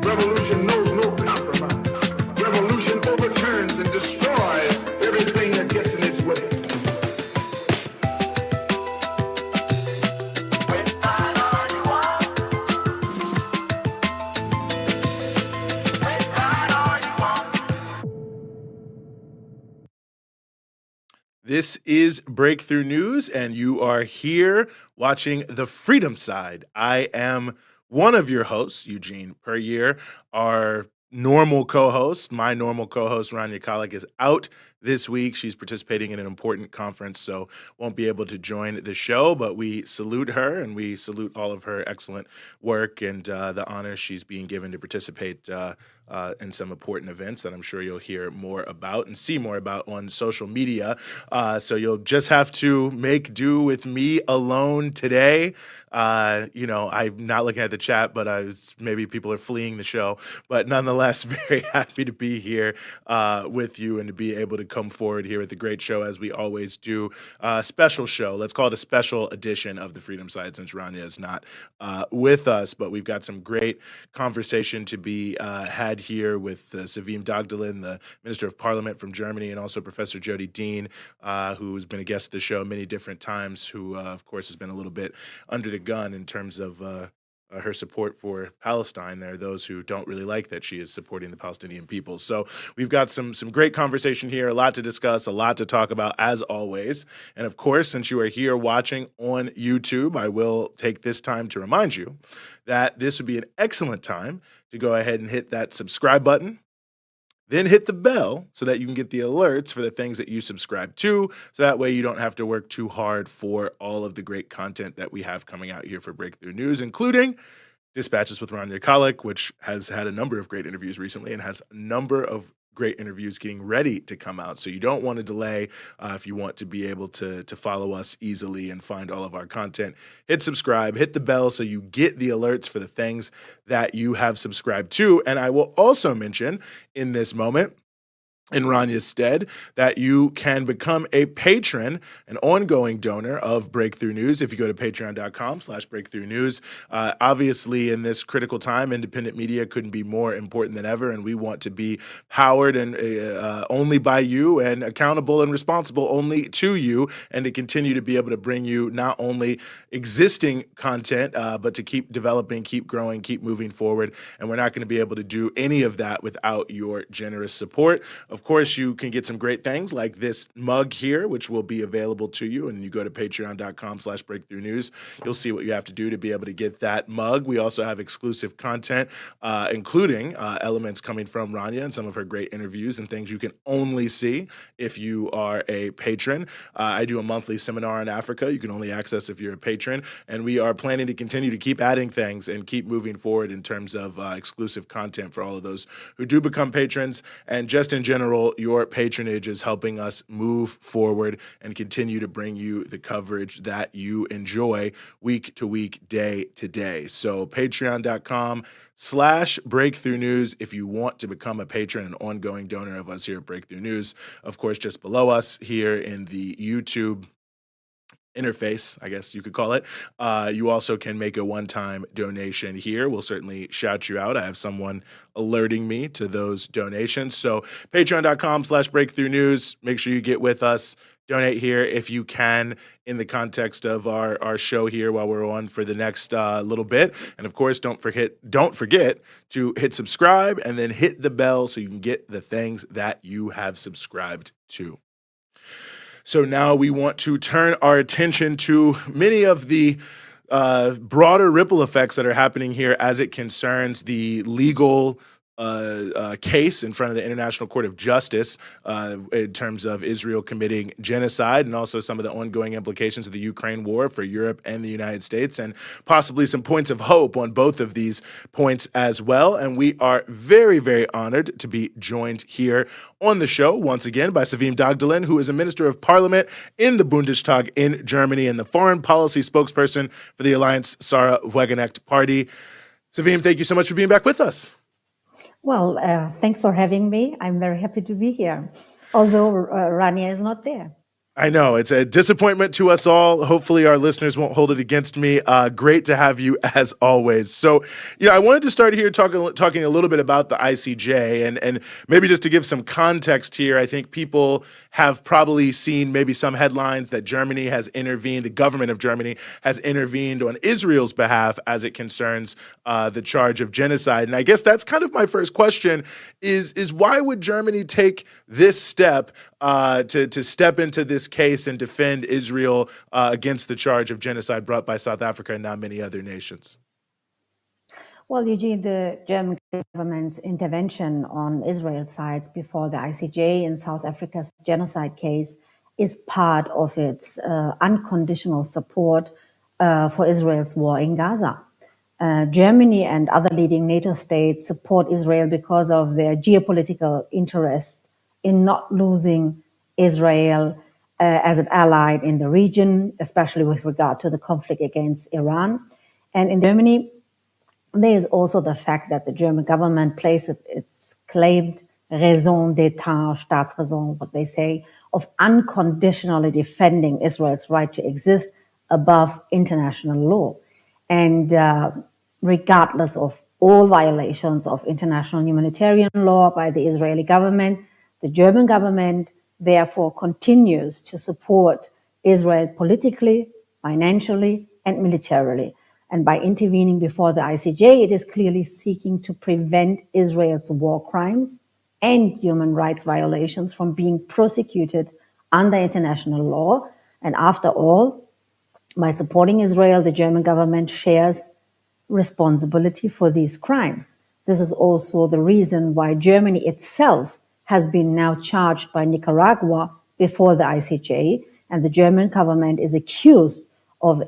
Revolution knows no compromise. Revolution overturns and destroys everything that gets in its way. This is Breakthrough News, and you are here watching the Freedom Side. I am one of your hosts, Eugene. Per year, our normal co-host, my normal co-host, Rania Khalek, is out this week. She's participating in an important conference, so won't be able to join the show, but we salute her, and we salute all of her excellent work and the honor she's being given to participate in some important events that I'm sure you'll hear more about and see more about on social media. So you'll just have to make do with me alone today. I'm not looking at the chat, but maybe people are fleeing the show. But nonetheless, very happy to be here with you and to be able to come forward here with the great show as we always do. Special show. Let's call it a special edition of the Freedom Side since Rania is not with us. But we've got some great conversation to be had here with Sevim Dağdelen, the Minister of Parliament from Germany, and also Professor Jodi Dean, who's been a guest of the show many different times, who, of course, has been a little bit under the gun in terms of her support for Palestine. There are those who don't really like that she is supporting the Palestinian people. So we've got some great conversation here, a lot to discuss, a lot to talk about, as always. And of course, since you are here watching on YouTube, I will take this time to remind you that this would be an excellent time to go ahead and hit that subscribe button. Then hit the bell so that you can get the alerts for the things that you subscribe to, so that way you don't have to work too hard for all of the great content that we have coming out here for Breakthrough News, including Dispatches with Rania Khalek, which has had a number of great interviews recently and has a number of great interviews getting ready to come out. So you don't want to delay if you want to be able to follow us easily and find all of our content. Hit subscribe, hit the bell so you get the alerts for the things that you have subscribed to. And I will also mention in this moment, in Rania's stead, that you can become a patron, an ongoing donor of Breakthrough News if you go to patreon.com/Breakthrough News. Obviously, in this critical time, independent media couldn't be more important than ever, and we want to be powered and only by you and accountable and responsible only to you, and to continue to be able to bring you not only existing content, but to keep developing, keep growing, keep moving forward. And we're not going to be able to do any of that without your generous support. Of course, you can get some great things like this mug here, which will be available to you. And you go to patreon.com/Breakthrough News. You'll see what you have to do to be able to get that mug. We also have exclusive content, including elements coming from Rania and some of her great interviews and things you can only see if you are a patron. I do a monthly seminar on Africa. You can only access if you're a patron. And we are planning to continue to keep adding things and keep moving forward in terms of exclusive content for all of those who do become patrons. And just in general, your patronage is helping us move forward and continue to bring you the coverage that you enjoy week to week, day to day. So patreon.com/Breakthrough News if you want to become a patron, an ongoing donor of us here at Breakthrough News. Of course, just below us here in the YouTube interface, I guess you could call it. You also can make a one-time donation here. We'll certainly shout you out. I have someone alerting me to those donations. So patreon.com/Breakthrough News. Make sure you get with us. Donate here if you can in the context of our show here while we're on for the next little bit. And of course, don't forget to hit subscribe and then hit the bell so you can get the things that you have subscribed to. So now we want to turn our attention to many of the broader ripple effects that are happening here as it concerns the legal case in front of the International Court of Justice in terms of Israel committing genocide, and also some of the ongoing implications of the Ukraine war for Europe and the United States, and possibly some points of hope on both of these points as well. And we are very, very honored to be joined here on the show once again by Sevim Dağdelen, who is a Minister of Parliament in the Bundestag in Germany and the foreign policy spokesperson for the Alliance Sarah Wagenknecht Party. Sevim, thank you so much for being back with us. Well, thanks for having me. I'm very happy to be here, although Rania is not there. I know it's a disappointment to us all. Hopefully, our listeners won't hold it against me. Great to have you as always. So, I wanted to start here talking a little bit about the ICJ, and maybe just to give some context here. I think people have probably seen maybe some headlines that Germany has intervened. The government of Germany has intervened on Israel's behalf as it concerns the charge of genocide. And I guess that's kind of my first question: is why would Germany take this step to step into this case and defend Israel against the charge of genocide brought by South Africa and now many other nations? Well, Eugene, the German government's intervention on Israel's side before the ICJ in South Africa's genocide case is part of its unconditional support for Israel's war in Gaza. Germany and other leading NATO states support Israel because of their geopolitical interest in not losing Israel as an ally in the region, especially with regard to the conflict against Iran. And in Germany, there is also the fact that the German government places its claimed raison d'etat, Staatsräson, what they say, of unconditionally defending Israel's right to exist above international law. And regardless of all violations of international humanitarian law by the Israeli government, the German government therefore continues to support Israel politically, financially, and militarily. And by intervening before the ICJ, it is clearly seeking to prevent Israel's war crimes and human rights violations from being prosecuted under international law. And after all, by supporting Israel, the German government shares responsibility for these crimes. This is also the reason why Germany itself has been now charged by Nicaragua before the ICJ, and the German government is accused of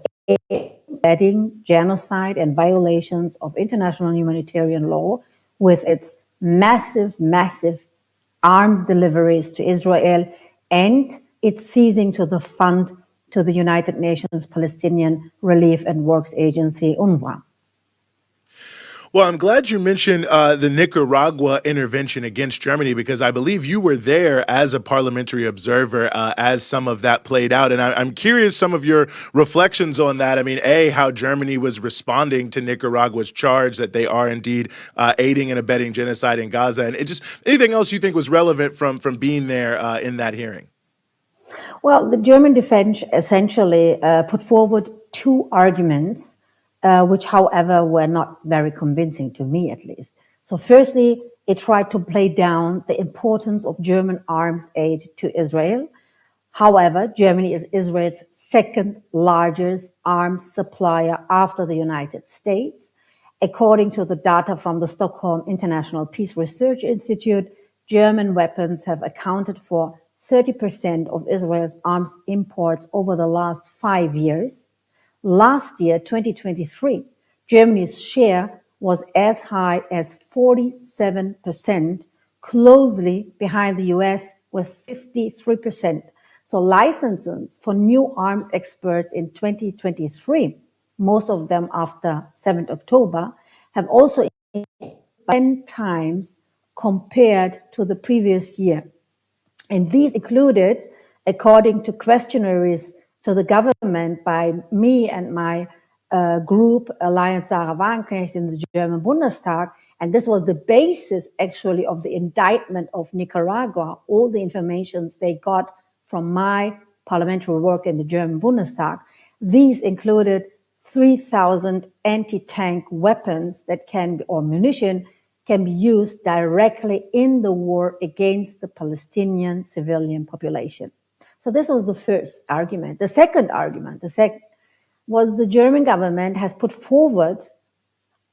abetting genocide and violations of international humanitarian law with its massive arms deliveries to Israel and its seizing to the fund to the United Nations Palestinian Relief and Works Agency, UNRWA. Well, I'm glad you mentioned the Nicaragua intervention against Germany, because I believe you were there as a parliamentary observer as some of that played out. And I'm curious some of your reflections on that. I mean, how Germany was responding to Nicaragua's charge that they are indeed aiding and abetting genocide in Gaza, and just anything else you think was relevant from being there in that hearing. Well, the German defense essentially put forward two arguments, which, however, were not very convincing to me, at least. So firstly, it tried to play down the importance of German arms aid to Israel. However, Germany is Israel's second largest arms supplier after the United States. According to the data from the Stockholm International Peace Research Institute, German weapons have accounted for 30% of Israel's arms imports over the last 5 years. Last year, 2023, Germany's share was as high as 47%, closely behind the US with 53%. So licenses for new arms exports in 2023, most of them after 7th October, have also increased 10 times compared to the previous year. And these included, according to questionnaires to the government by me and my group, Alliance Sarah Wagenknecht in the German Bundestag, and this was the basis actually of the indictment of Nicaragua, all the informations they got from my parliamentary work in the German Bundestag. These included 3,000 anti-tank weapons that or munition can be used directly in the war against the Palestinian civilian population. So this was the first argument. The second argument, was the German government has put forward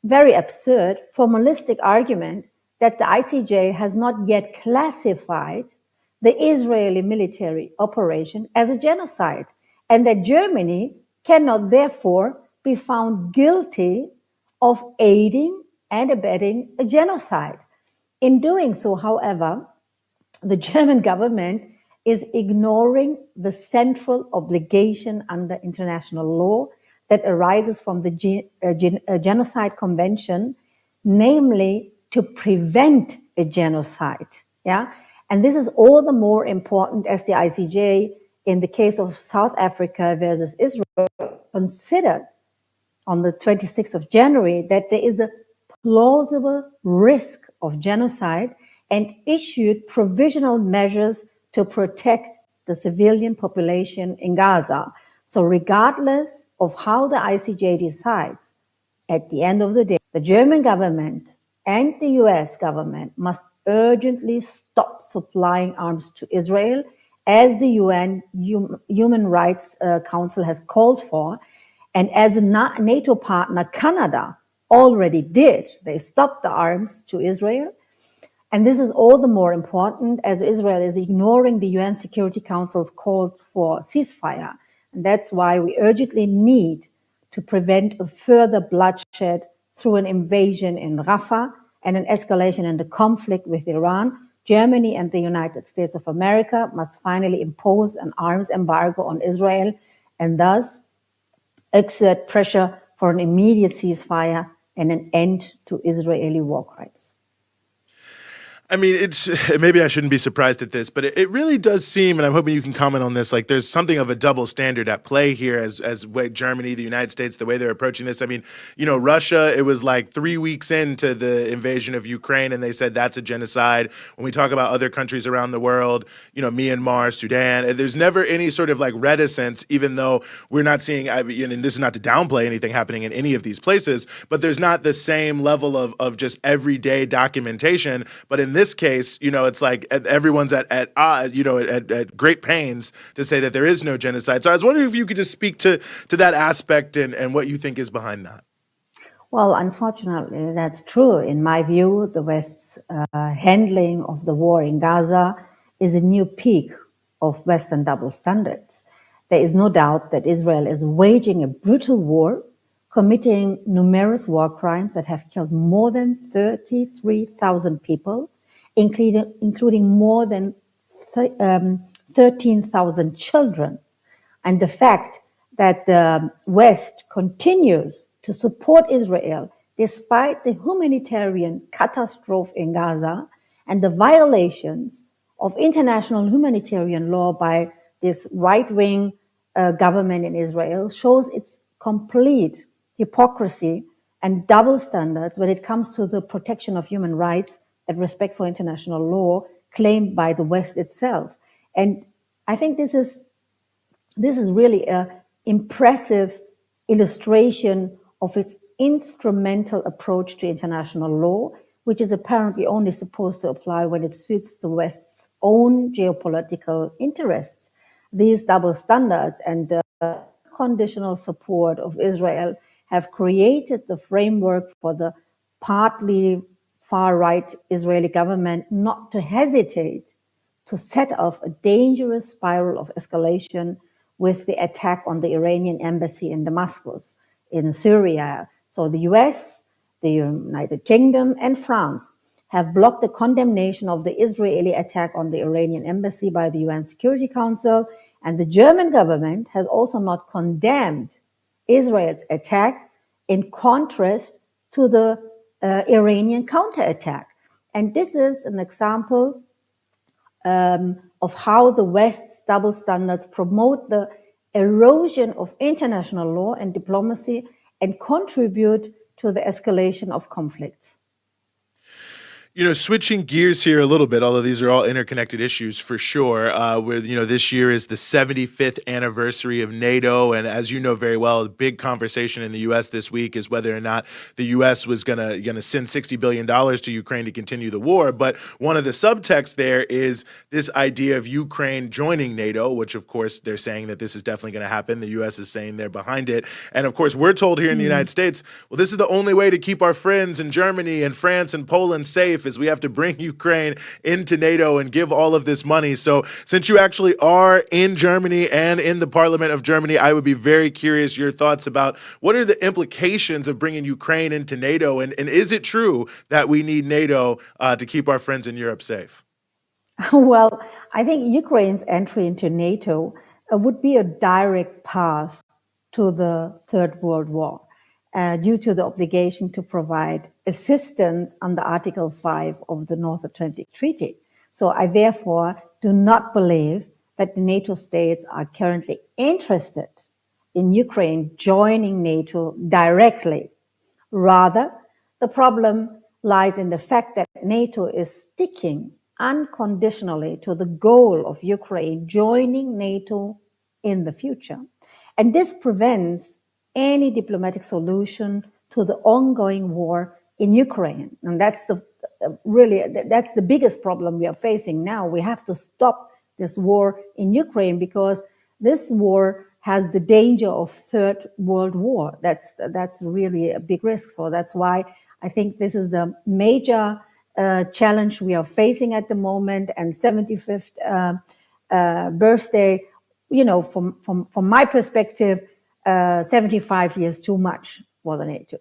very absurd, formalistic argument that the ICJ has not yet classified the Israeli military operation as a genocide, and that Germany cannot therefore be found guilty of aiding and abetting a genocide. In doing so, however, the German government is ignoring the central obligation under international law that arises from the Genocide Convention, namely to prevent a genocide. Yeah, and this is all the more important as the ICJ in the case of South Africa versus Israel, considered on the 26th of January that there is a plausible risk of genocide and issued provisional measures to protect the civilian population in Gaza. So regardless of how the ICJ decides, at the end of the day, the German government and the US government must urgently stop supplying arms to Israel, as the UN Human Rights Council has called for, and as a NATO partner, Canada already did. They stopped the arms to Israel. And this is all the more important as Israel is ignoring the UN Security Council's call for ceasefire. And that's why we urgently need to prevent a further bloodshed through an invasion in Rafah and an escalation in the conflict with Iran. Germany and the United States of America must finally impose an arms embargo on Israel and thus exert pressure for an immediate ceasefire and an end to Israeli war crimes. I mean, it's maybe I shouldn't be surprised at this, but it really does seem, and I'm hoping you can comment on this, like there's something of a double standard at play here as way Germany, the United States, the way they're approaching this. I mean, you know, Russia, it was like 3 weeks into the invasion of Ukraine, and they said that's a genocide. When we talk about other countries around the world, you know, Myanmar, Sudan, there's never any sort of like reticence, even though we're not seeing, and this is not to downplay anything happening in any of these places, but there's not the same level of just everyday documentation. But in this case, you know, it's like everyone's at great pains to say that there is no genocide. So I was wondering if you could just speak to that aspect and what you think is behind that. Well, unfortunately, that's true. In my view, the West's handling of the war in Gaza is a new peak of Western double standards. There is no doubt that Israel is waging a brutal war, committing numerous war crimes that have killed more than 33,000 people, including more than 13,000 children. And the fact that the West continues to support Israel despite the humanitarian catastrophe in Gaza and the violations of international humanitarian law by this right-wing government in Israel shows its complete hypocrisy and double standards when it comes to the protection of human rights and respect for international law claimed by the West itself. And I think this is really an impressive illustration of its instrumental approach to international law, which is apparently only supposed to apply when it suits the West's own geopolitical interests. These double standards and the conditional support of Israel have created the framework for the partly far-right Israeli government not to hesitate to set off a dangerous spiral of escalation with the attack on the Iranian embassy in Damascus, in Syria. So the US, the United Kingdom, and France have blocked the condemnation of the Israeli attack on the Iranian embassy by the UN Security Council, and the German government has also not condemned Israel's attack, in contrast to the Iranian counterattack. And this is an example of how the West's double standards promote the erosion of international law and diplomacy and contribute to the escalation of conflicts. You know, switching gears here a little bit, although these are all interconnected issues for sure, with, you know, this year is the 75th anniversary of NATO. And as you know very well, the big conversation in the U.S. this week is whether or not the U.S. was gonna send $60 billion to Ukraine to continue the war. But one of the subtexts there is this idea of Ukraine joining NATO, which, of course, they're saying that this is definitely going to happen. The U.S. is saying they're behind it. And, of course, we're told here in the United States, well, this is the only way to keep our friends in Germany and France and Poland safe, is we have to bring Ukraine into NATO and give all of this money. So since you actually are in Germany and in the parliament of Germany, I would be very curious your thoughts about what are the implications of bringing Ukraine into NATO, and is it true that we need NATO to keep our friends in Europe safe? Well, I think Ukraine's entry into NATO would be a direct path to the Third World War. Due to the obligation to provide assistance under Article 5 of the North Atlantic Treaty. So I therefore do not believe that the NATO states are currently interested in Ukraine joining NATO directly. Rather, the problem lies in the fact that NATO is sticking unconditionally to the goal of Ukraine joining NATO in the future. And this prevents any diplomatic solution to the ongoing war in Ukraine. And that's that's the biggest problem we are facing now. We have to stop this war in Ukraine because this war has the danger of third world war. That's really a big risk. So that's why I think this is the major challenge we are facing at the moment. And 75th birthday, you know, from my perspective, 75 years too much for the NATO.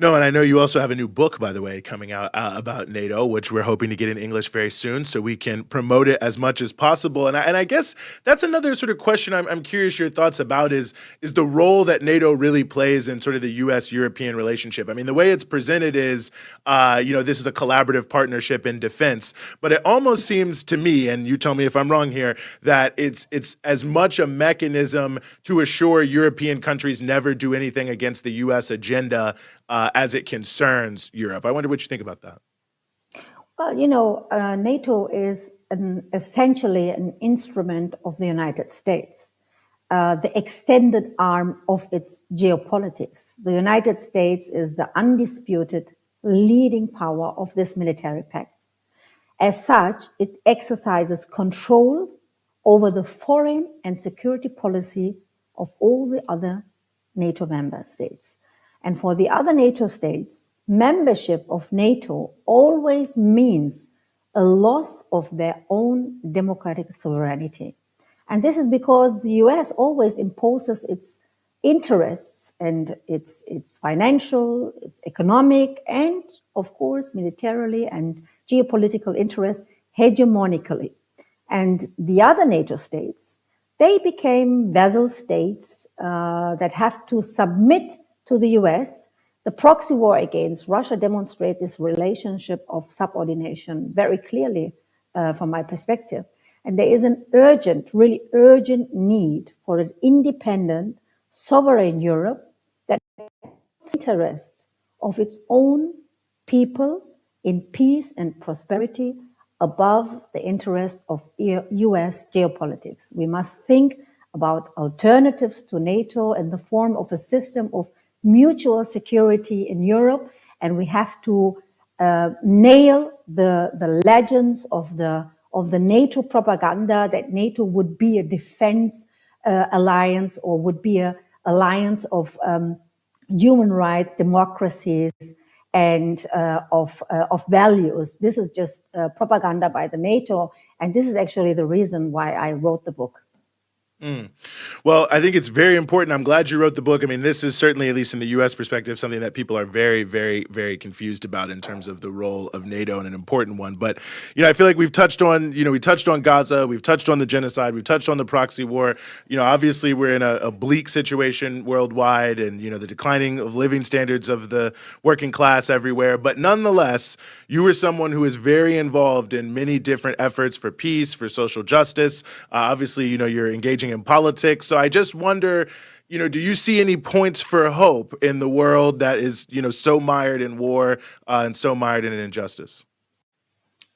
No, and I know you also have a new book, by the way, coming out about NATO, which we're hoping to get in English very soon, so we can promote it as much as possible. And I guess that's another sort of question I'm curious your thoughts about is the role that NATO really plays in sort of the U.S.-European relationship. I mean, the way it's presented is, this is a collaborative partnership in defense, but it almost seems to me, and you tell me if I'm wrong here, that it's as much a mechanism to assure European countries never do anything against the U.S. agenda as it concerns Europe. I wonder what you think about that. Well, NATO is essentially an instrument of the United States, the extended arm of its geopolitics. The United States is the undisputed leading power of this military pact. As such, it exercises control over the foreign and security policy of all the other NATO member states. And for the other NATO states, membership of NATO always means a loss of their own democratic sovereignty. And this is because the US always imposes its interests and its financial, its economic, and of course, militarily and geopolitical interests hegemonically. And the other NATO states, they became vassal states that have to submit to the US. The proxy war against Russia demonstrates this relationship of subordination very clearly from my perspective. And there is an really urgent need for an independent, sovereign Europe that interests of its own people in peace and prosperity above the interest of US geopolitics. We must think about alternatives to NATO in the form of a system of mutual security in Europe, and we have to nail the legends of the NATO propaganda that NATO would be a defense alliance or would be an alliance of human rights, democracies, and of values. This is just propaganda by the NATO, and this is actually the reason why I wrote the book. Well, I think it's very important. I'm glad you wrote the book. I mean, this is certainly, at least in the U.S. perspective, something that people are very, very, very confused about in terms of the role of NATO, and an important one. But, I feel like we've touched on, we touched on Gaza, we've touched on the genocide, we've touched on the proxy war. Obviously we're in a bleak situation worldwide, and, the declining of living standards of the working class everywhere. But nonetheless, you were someone who is very involved in many different efforts for peace, for social justice. Obviously, you're engaging in politics. So I just wonder, do you see any points for hope in the world that is, so mired in war and so mired in injustice?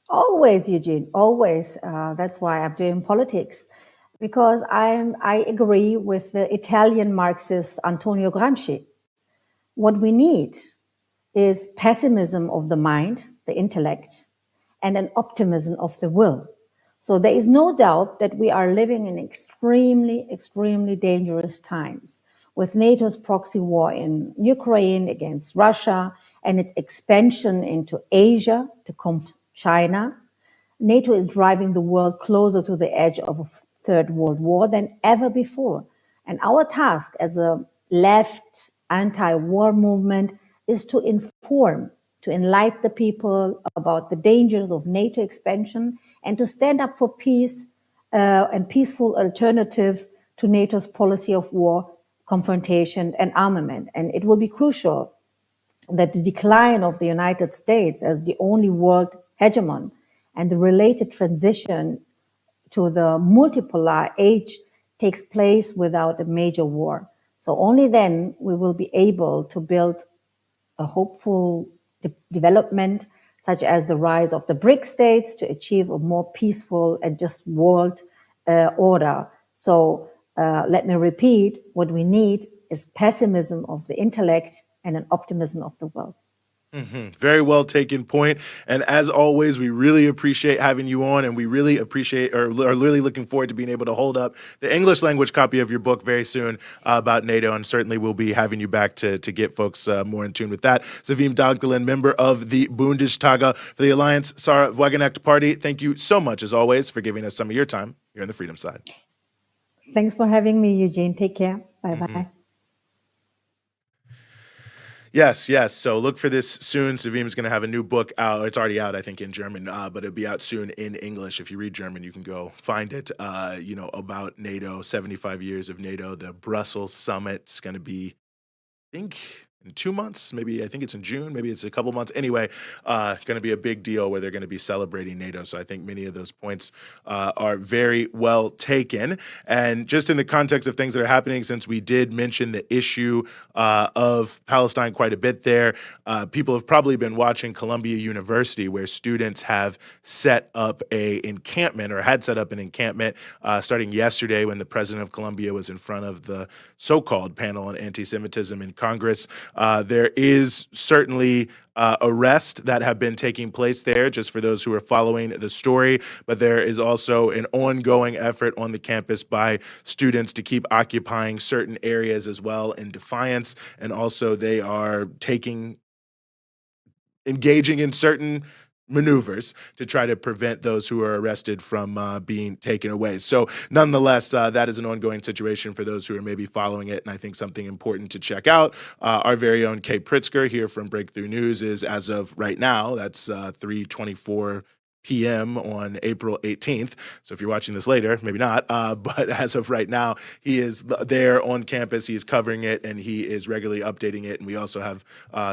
Always, Eugene, always. That's why I'm doing politics, because I agree with the Italian Marxist Antonio Gramsci. What we need is pessimism of the mind, the intellect, and an optimism of the will. So there is no doubt that we are living in extremely, extremely dangerous times with NATO's proxy war in Ukraine against Russia and its expansion into Asia to confront China. NATO is driving the world closer to the edge of a third world war than ever before. And our task as a left anti-war movement is to inform, to enlighten the people about the dangers of NATO expansion, and to stand up for peace and peaceful alternatives to NATO's policy of war, confrontation, and armament. And it will be crucial that the decline of the United States as the only world hegemon and the related transition to the multipolar age takes place without a major war. So only then we will be able to build a hopeful development, such as the rise of the BRIC states, to achieve a more peaceful and just world order. So let me repeat, what we need is pessimism of the intellect and an optimism of the world. Very well taken point. And as always, we really appreciate having you on, and we really appreciate or are really looking forward to being able to hold up the English language copy of your book very soon about NATO. And certainly we'll be having you back to get folks more in tune with that. Sevim Dağdelen, member of the Bundestag for the Alliance Sarah Wagenknecht Party. Thank you so much, as always, for giving us some of your time here on the Freedom Side. Thanks for having me, Eugene. Take care. Bye-bye. Yes. So look for this soon. Sevim's going to have a new book out. It's already out, I think, in German, but it'll be out soon in English. If you read German, you can go find it, about NATO, 75 years of NATO. The Brussels summit is going to be, I think, in 2 months, maybe. I think it's in June, maybe it's a couple months. Anyway, going to be a big deal where they're going to be celebrating NATO. So I think many of those points are very well taken. And just in the context of things that are happening, since we did mention the issue of Palestine quite a bit there, people have probably been watching Columbia University, where students have set up a encampment, or had set up an encampment starting yesterday when the president of Columbia was in front of the so-called panel on anti-Semitism in Congress. There is certainly arrests that have been taking place there, just for those who are following the story. But there is also an ongoing effort on the campus by students to keep occupying certain areas as well in defiance. And also they are engaging in certain maneuvers to try to prevent those who are arrested from being taken away. So nonetheless, that is an ongoing situation for those who are maybe following it. And I think something important to check out, our very own Kate Pritzker here from Breakthrough News is, as of right now, that's 3:24 p.m. on April 18th. So if you're watching this later, maybe not, but as of right now, he is there on campus. He is covering it, and he is regularly updating it. And we also have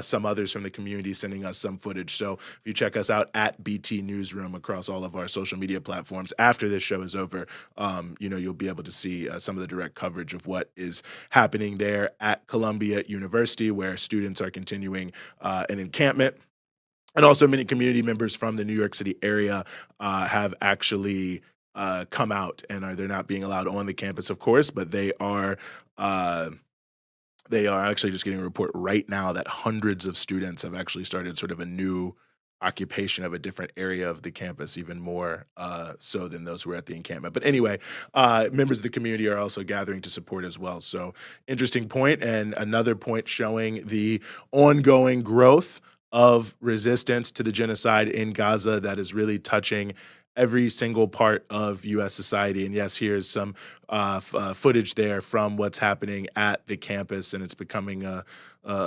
some others from the community sending us some footage. So if you check us out at BT Newsroom across all of our social media platforms after this show is over, you'll be able to see some of the direct coverage of what is happening there at Columbia University, where students are continuing an encampment. And also many community members from the New York City area have actually come out, and they're not being allowed on the campus, of course, but they are actually just getting a report right now that hundreds of students have actually started sort of a new occupation of a different area of the campus, even more so than those who were at the encampment. But anyway, members of the community are also gathering to support as well. So interesting point, and another point showing the ongoing growth of resistance to the genocide in Gaza that is really touching every single part of U.S. society. And yes, here's some footage there from what's happening at the campus, and it's becoming a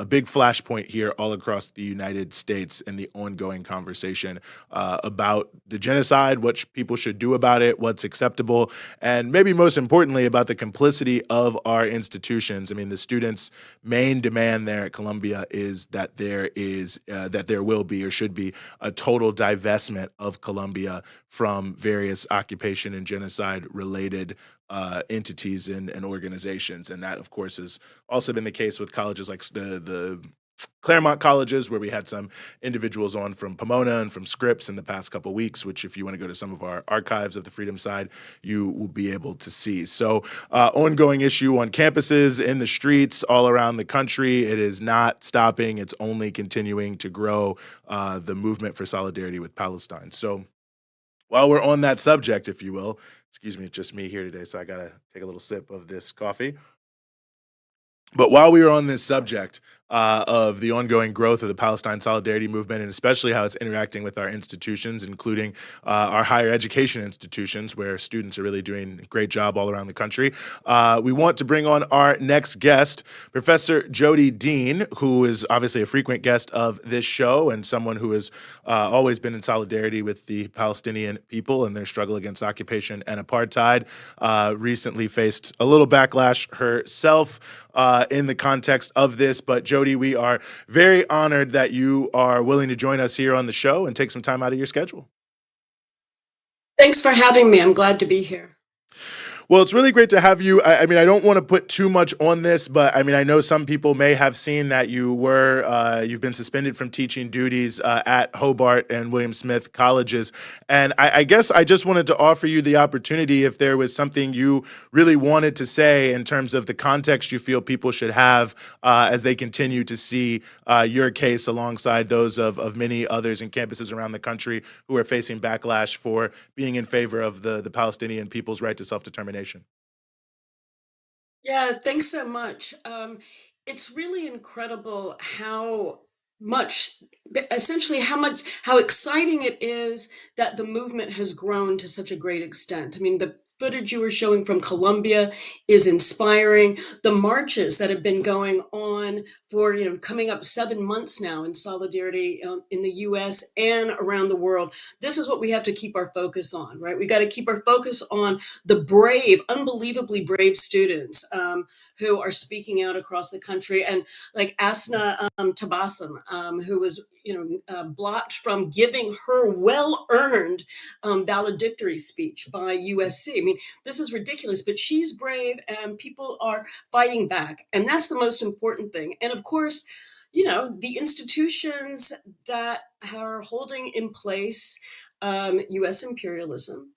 big flashpoint here all across the United States in the ongoing conversation about the genocide, what people should do about it, what's acceptable, and maybe most importantly about the complicity of our institutions. I mean, the students' main demand there at Columbia is that there will be, or should be, a total divestment of Columbia from various occupation and genocide related entities and organizations. And that, of course, has also been the case with colleges like the Claremont colleges, where we had some individuals on from Pomona and from Scripps in the past couple of weeks, which if you want to go to some of our archives of the Freedom Side, you will be able to see. So ongoing issue on campuses, in the streets, all around the country. It is not stopping. It's only continuing to grow, the movement for solidarity with Palestine. So while we're on that subject, if you will, excuse me, it's just me here today, so I got to take a little sip of this coffee. But while we were on this subject of the ongoing growth of the Palestine solidarity movement, and especially how it's interacting with our institutions, including our higher education institutions, where students are really doing a great job all around the country, we want to bring on our next guest, Professor Jodi Dean, who is obviously a frequent guest of this show and someone who has always been in solidarity with the Palestinian people and their struggle against occupation and apartheid. Recently faced a little backlash herself in the context of this. But Jody, we are very honored that you are willing to join us here on the show and take some time out of your schedule. Thanks for having me. I'm glad to be here. Well, it's really great to have you. I mean, I don't want to put too much on this, but I mean, I know some people may have seen that you've been suspended from teaching duties at Hobart and William Smith colleges. And I guess I just wanted to offer you the opportunity if there was something you really wanted to say in terms of the context you feel people should have as they continue to see your case alongside those of many others in campuses around the country who are facing backlash for being in favor of the Palestinian people's right to self-determination. Yeah, thanks so much. It's really incredible how much, essentially, how exciting it is that the movement has grown to such a great extent. I mean, the footage you were showing from Colombia is inspiring. The marches that have been going on for, coming up 7 months now in solidarity in the US and around the world. This is what we have to keep our focus on, right? We got to keep our focus on the brave, unbelievably brave students who are speaking out across the country, and like Asna Tabassum, who was blocked from giving her well-earned valedictory speech by USC. I mean, this is ridiculous, but she's brave, and people are fighting back, and that's the most important thing. And of course, the institutions that are holding in place US imperialism.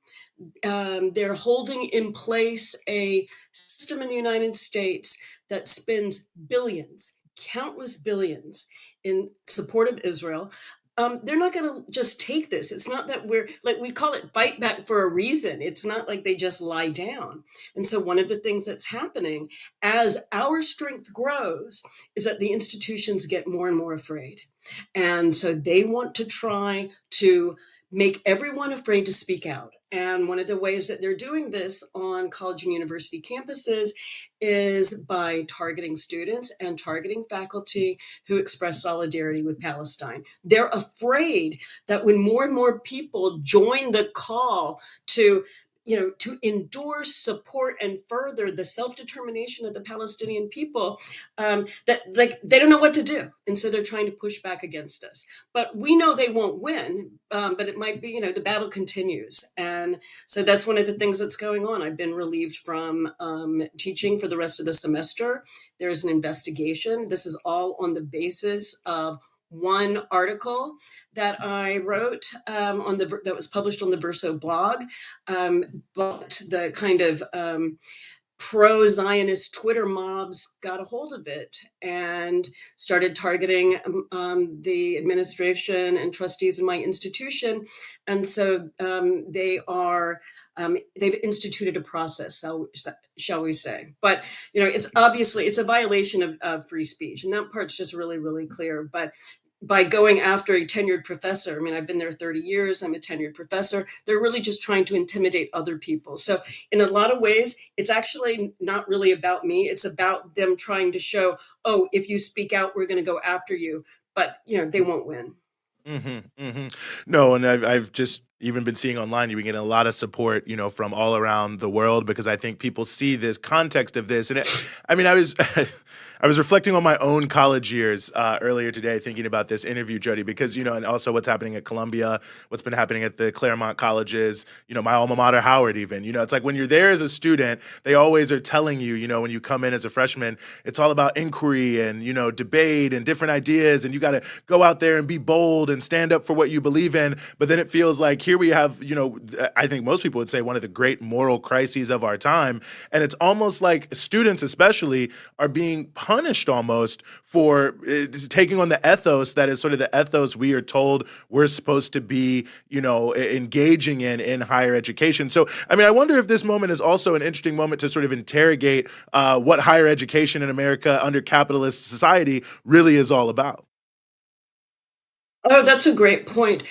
They're holding in place a system in the United States that spends billions, countless billions, in support of Israel. They're not going to just take this. It's not that we call it fight back for a reason. It's not like they just lie down. And so one of the things that's happening as our strength grows is that the institutions get more and more afraid. And so they want to try to make everyone afraid to speak out. And one of the ways that they're doing this on college and university campuses is by targeting students and targeting faculty who express solidarity with Palestine. They're afraid that when more and more people join the call to endorse, support, and further the self-determination of the Palestinian people, that they don't know what to do. And so they're trying to push back against us. But we know they won't win, but it might be, the battle continues. And so that's one of the things that's going on. I've been relieved from teaching for the rest of the semester. There's an investigation. This is all on the basis of one article that I wrote that was published on the Verso blog, but the kind of pro-Zionist Twitter mobs got a hold of it and started targeting the administration and trustees in my institution. And so they've instituted a process, shall we say. But, it's a violation of free speech. And that part's just really, really clear. But by going after a tenured professor, I mean, I've been there 30 years, I'm a tenured professor, they're really just trying to intimidate other people. So in a lot of ways, it's actually not really about me. It's about them trying to show, oh, if you speak out, we're going to go after you. But, they won't win. No, and I've just even been seeing online, you've been getting a lot of support, from all around the world, because I think people see this context of this. And I was I was reflecting on my own college years earlier today, thinking about this interview, Jody, because, and also what's happening at Columbia, what's been happening at the Claremont colleges, my alma mater, Howard, even. It's like when you're there as a student, they always are telling you, when you come in as a freshman, it's all about inquiry and, debate and different ideas. And you got to go out there and be bold and stand up for what you believe in. But then it feels like here we have, I think most people would say one of the great moral crises of our time. And it's almost like students especially are being punished almost for taking on the ethos that is sort of the ethos we are told we're supposed to be, engaging in higher education. So, I wonder if this moment is also an interesting moment to sort of interrogate what higher education in America under capitalist society really is all about. Oh, that's a great point.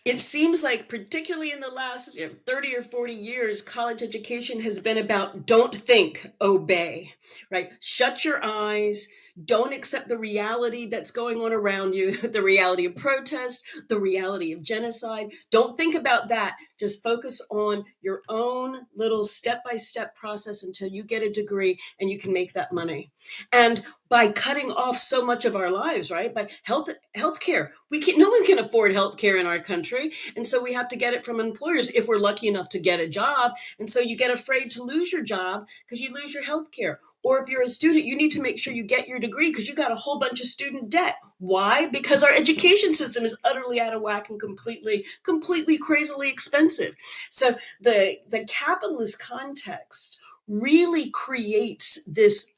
It seems like, particularly in the last 30 or 40 years, college education has been about don't think, obey, right? Shut your eyes, Don't accept the reality that's going on around you, the reality of protest, the reality of genocide. Don't think about that. Just focus on your own little step-by-step process until you get a degree and you can make that money. And by cutting off so much of our lives, right? By healthcare, no one can afford healthcare in our country, and so we have to get it from employers if we're lucky enough to get a job. And so you get afraid to lose your job because you lose your healthcare. Or if you're a student, you need to make sure you get your degree because you got a whole bunch of student debt. Why? Because our education system is utterly out of whack and completely crazily expensive. So the capitalist context really creates this,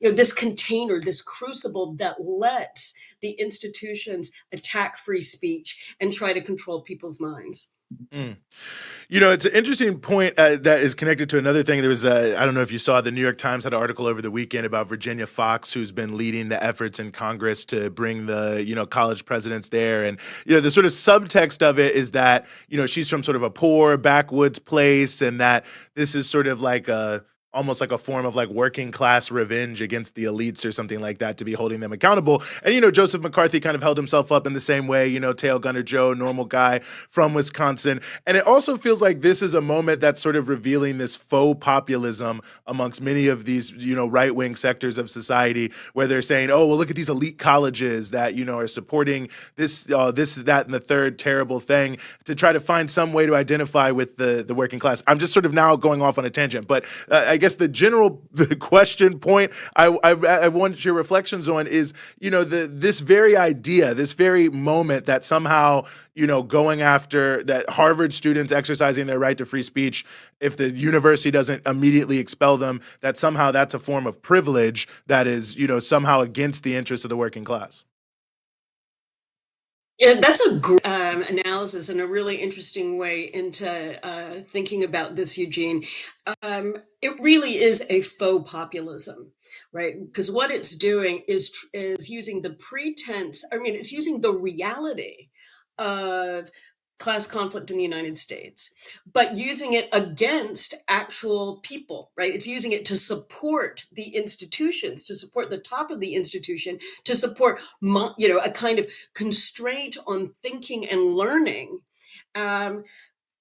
this container, this crucible that lets the institutions attack free speech and try to control people's minds. Mm. It's an interesting point that is connected to another thing. There was, I don't know if you saw, the New York Times had an article over the weekend about Virginia Fox, who's been leading the efforts in Congress to bring the, college presidents there. And, the sort of subtext of it is that, she's from sort of a poor backwoods place, and that this is sort of like almost like a form of like working class revenge against the elites or something like that, to be holding them accountable. And, Joseph McCarthy kind of held himself up in the same way, Tail Gunner Joe, normal guy from Wisconsin. And it also feels like this is a moment that's sort of revealing this faux populism amongst many of these, right-wing sectors of society, where they're saying, oh, well, look at these elite colleges that, are supporting this, that, and the third terrible thing, to try to find some way to identify with the working class. I'm just sort of now going off on a tangent, but I guess the question point I want your reflections on is, this very idea, this very moment that somehow, going after that Harvard students exercising their right to free speech, if the university doesn't immediately expel them, that somehow that's a form of privilege that is, somehow against the interests of the working class. Yeah, that's a great analysis and a really interesting way into thinking about this, Eugene. It really is a faux populism, right? Because what it's doing is using the pretense. It's using the reality of class conflict in the United States, but using it against actual people, right? It's using it to support the institutions, to support the top of the institution, to support, a kind of constraint on thinking and learning.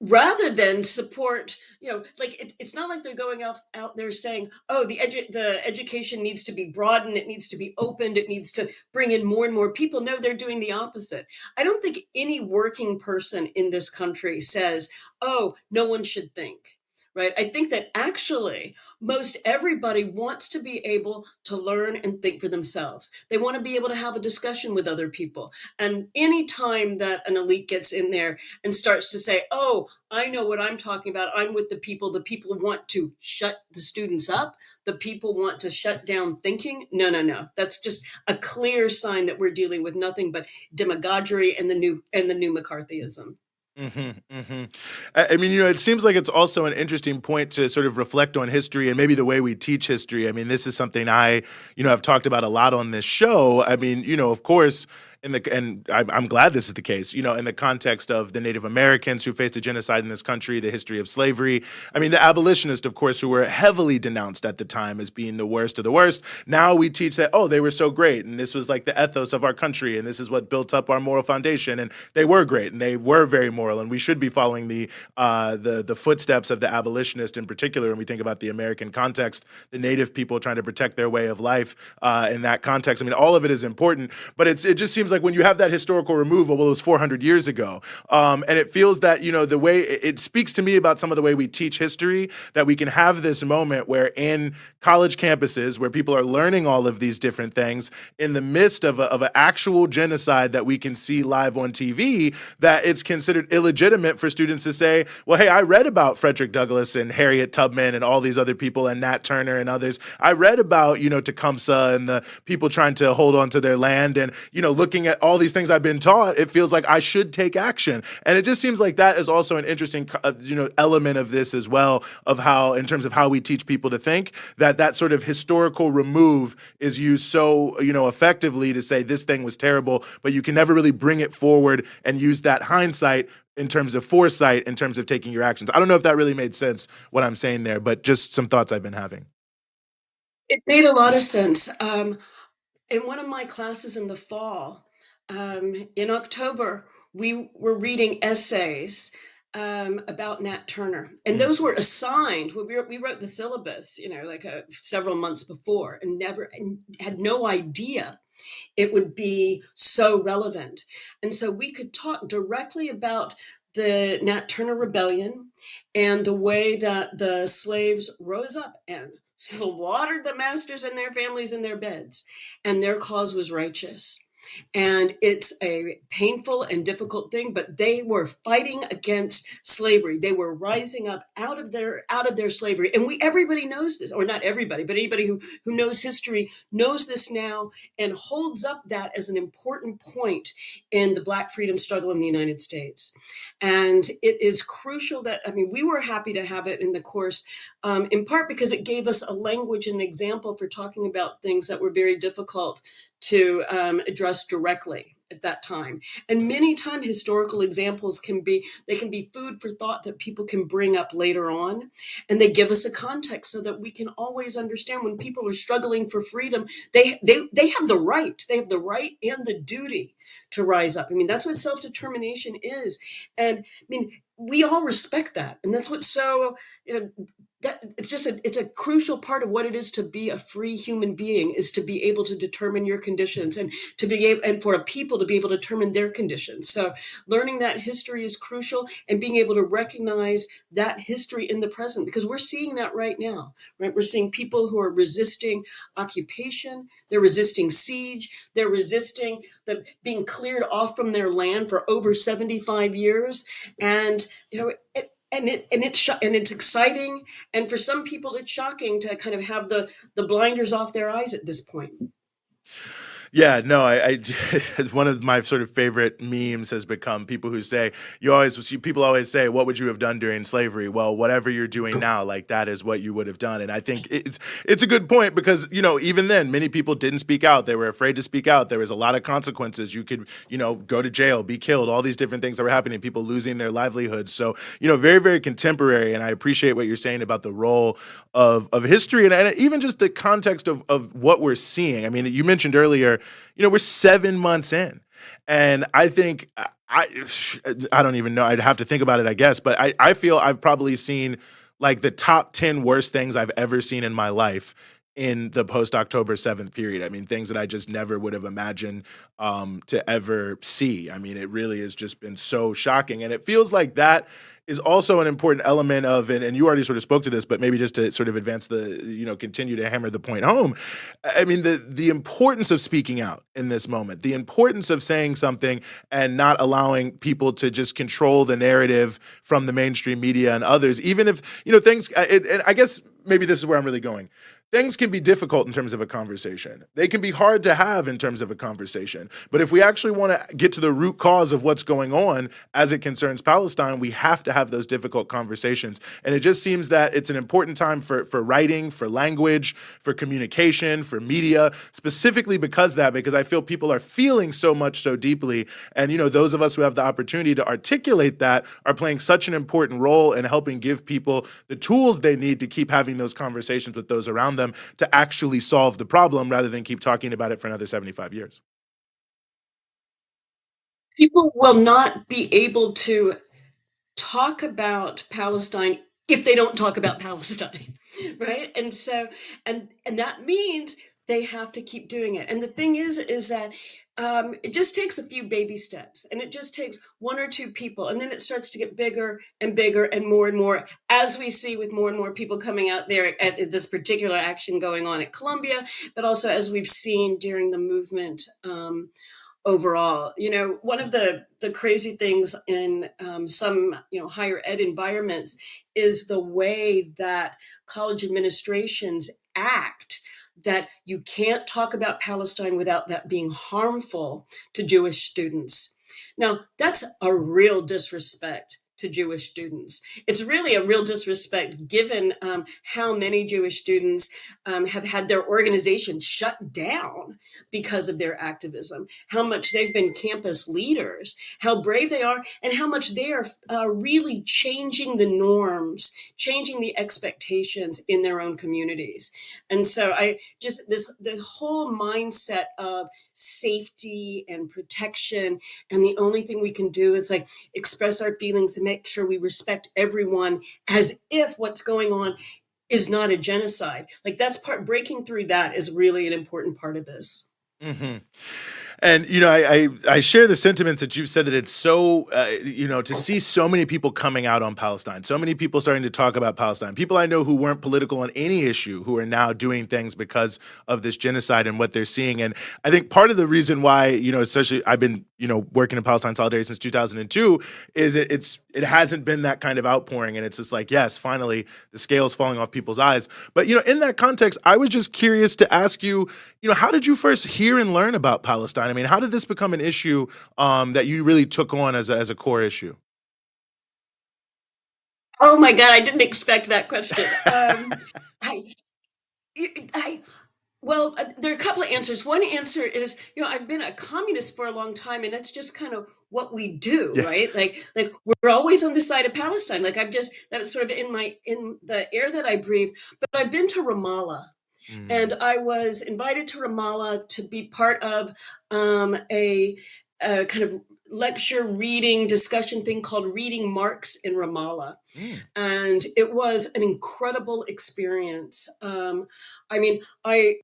Rather than support, it's not like they're going out there saying, oh, the education needs to be broadened, it needs to be opened, it needs to bring in more and more people. No, they're doing the opposite. I don't think any working person in this country says, oh, no one should think. Right. I think that actually most everybody wants to be able to learn and think for themselves. They want to be able to have a discussion with other people. And any time that an elite gets in there and starts to say, oh, I know what I'm talking about, I'm with the people want to shut the students up, the people want to shut down thinking. No. That's just a clear sign that we're dealing with nothing but demagoguery and the new McCarthyism. It seems like it's also an interesting point to sort of reflect on history and maybe the way we teach history. This is something I, have talked about a lot on this show. Of course, and I'm glad this is the case, in the context of the Native Americans who faced a genocide in this country, the history of slavery. The abolitionists, of course, who were heavily denounced at the time as being the worst of the worst. Now we teach that, oh, they were so great, and this was like the ethos of our country, and this is what built up our moral foundation, and they were great, and they were very moral, and we should be following the footsteps of the abolitionist in particular. When we think about the American context, the Native people trying to protect their way of life in that context. All of it is important, but it just seems like when you have that historical removal, well, it was 400 years ago, and it feels that, the way it speaks to me about some of the way we teach history, that we can have this moment where in college campuses where people are learning all of these different things in the midst of an actual genocide that we can see live on TV, that it's considered illegitimate for students to say, well, hey, I read about Frederick Douglass and Harriet Tubman and all these other people and Nat Turner and others. I read about, Tecumseh and the people trying to hold on to their land, and, looking at all these things I've been taught, it feels like I should take action. And it just seems like that is also an interesting, element of this as well, of how, in terms of how we teach people to think, that sort of historical remove is used so, effectively to say this thing was terrible, but you can never really bring it forward and use that hindsight in terms of foresight, in terms of taking your actions. I don't know if that really made sense, what I'm saying there, but just some thoughts I've been having. It made a lot of sense. in one of my classes in the fall, in October, we were reading essays about Nat Turner, and those were assigned. We wrote the syllabus, like several months before, and had no idea it would be so relevant. And so we could talk directly about the Nat Turner Rebellion and the way that the slaves rose up and slaughtered the masters and their families in their beds, and their cause was righteous. And it's a painful and difficult thing, but they were fighting against slavery. They were rising up out of their slavery. And everybody knows this, or not everybody, but anybody who knows history knows this now and holds up that as an important point in the Black freedom struggle in the United States. And it is crucial that, we were happy to have it in the course, in part because it gave us a language and an example for talking about things that were very difficult to address directly at that time. And many times historical examples can be food for thought that people can bring up later on. And they give us a context so that we can always understand when people are struggling for freedom, they have the right. They have the right and the duty to rise up. That's what self-determination is. And we all respect that. And that's what's so, that it's a crucial part of what it is to be a free human being, is to be able to determine your conditions and for a people to be able to determine their conditions. So learning that history is crucial, and being able to recognize that history in the present, because we're seeing that right now, right? We're seeing people who are resisting occupation, they're resisting siege, they're resisting being cleared off from their land for over 75 years. And, it's exciting, and for some people it's shocking to kind of have the blinders off their eyes at this point. Yeah, no, I one of my sort of favorite memes has become people who say, people always say, what would you have done during slavery? Well, whatever you're doing now, like that is what you would have done. And I think it's a good point, because, even then many people didn't speak out. They were afraid to speak out. There was a lot of consequences. You could, go to jail, be killed, all these different things that were happening, people losing their livelihoods. So, very, very contemporary. And I appreciate what you're saying about the role of history and even just the context of what we're seeing. You mentioned earlier, we're 7 months in, and I think I don't even know. I'd have to think about it, I guess. But I feel I've probably seen like the top 10 worst things I've ever seen in my life in the post-October 7th period. Things that I just never would have imagined to ever see. It really has just been so shocking. And it feels like that is also an important element of, and you already sort of spoke to this, but maybe just to sort of advance continue to hammer the point home. The importance of speaking out in this moment, the importance of saying something and not allowing people to just control the narrative from the mainstream media and others, even if, things, and I guess maybe this is where I'm really going. Things can be difficult in terms of a conversation. They can be hard to have in terms of a conversation. But if we actually want to get to the root cause of what's going on as it concerns Palestine, we have to have those difficult conversations. And it just seems that it's an important time for writing, for language, for communication, for media, specifically because I feel people are feeling so much so deeply. And, those of us who have the opportunity to articulate that are playing such an important role in helping give people the tools they need to keep having those conversations with those around them to actually solve the problem rather than keep talking about it for another 75 years. People will not be able to talk about Palestine if they don't talk about Palestine, right? And so, and that means they have to keep doing it. And the thing is that it just takes a few baby steps, and it just takes one or two people, and then it starts to get bigger and bigger and more, as we see with more and more people coming out there at this particular action going on at Columbia, but also as we've seen during the movement overall. One of the crazy things in some higher ed environments is the way that college administrations act, that you can't talk about Palestine without that being harmful to Jewish students. Now, that's a real disrespect to Jewish students. It's really a real disrespect given how many Jewish students have had their organizations shut down because of their activism, how much they've been campus leaders, how brave they are, and how much they are really changing the norms, changing the expectations in their own communities. And so the whole mindset of safety and protection, and the only thing we can do is like express our feelings and make sure we respect everyone as if what's going on is not a genocide. Like breaking through that is really an important part of this. Mm-hmm. And, I share the sentiments that you've said, that it's so, to see so many people coming out on Palestine, so many people starting to talk about Palestine, people I know who weren't political on any issue, who are now doing things because of this genocide and what they're seeing. And I think part of the reason why, especially I've been, working in Palestine solidarity since 2002, is it hasn't been that kind of outpouring. And it's just like, yes, finally the scale's falling off people's eyes. But, in that context, I was just curious to ask you, how did you first hear and learn about Palestine? I mean, how did this become an issue that you really took on as a core issue? Oh my God, I didn't expect that question. Well, there are a couple of answers. One answer is, I've been a communist for a long time, and that's just kind of what we do, Yeah. right? Like we're always on the side of Palestine. Like that's sort of in the air that I breathe. But I've been to Ramallah. And I was invited to Ramallah to be part of a kind of lecture reading discussion thing called Reading Marx in Ramallah. And it was an incredible experience. I mean, I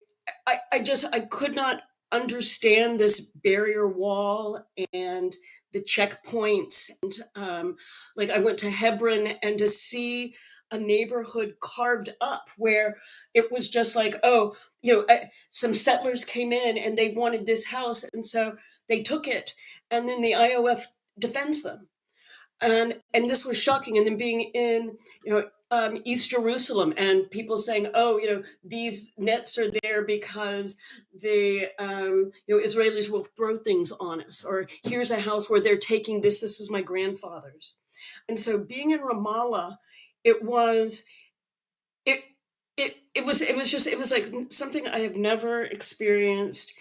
could not understand this barrier wall and the checkpoints. And like I went to Hebron, and to see a neighborhood carved up where it was just like, some settlers came in and they wanted this house. And so they took it, and then the IOF defends them. And this was shocking. And then being in, East Jerusalem, and people saying, these nets are there because the, Israelis will throw things on us, or here's a house where they're taking this is my grandfather's. And so being in Ramallah, it was like something I have never experienced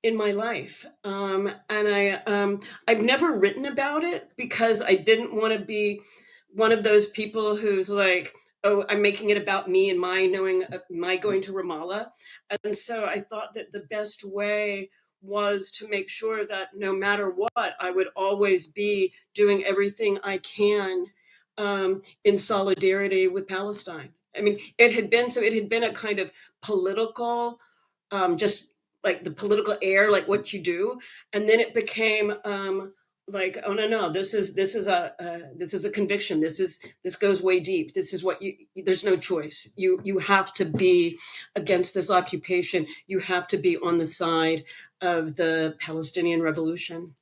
in my life. And I've never written about it because I didn't want to be one of those people who's like, oh, I'm making it about me and my going to Ramallah. And so I thought that the best way was to make sure that no matter what, I would always be doing everything I can in solidarity with Palestine. I mean, it had been a kind of political, just like the political air, like what you do, and then it became like, oh no, this is a conviction. This goes way deep. This is what there's no choice. You have to be against this occupation. You have to be on the side of the Palestinian revolution.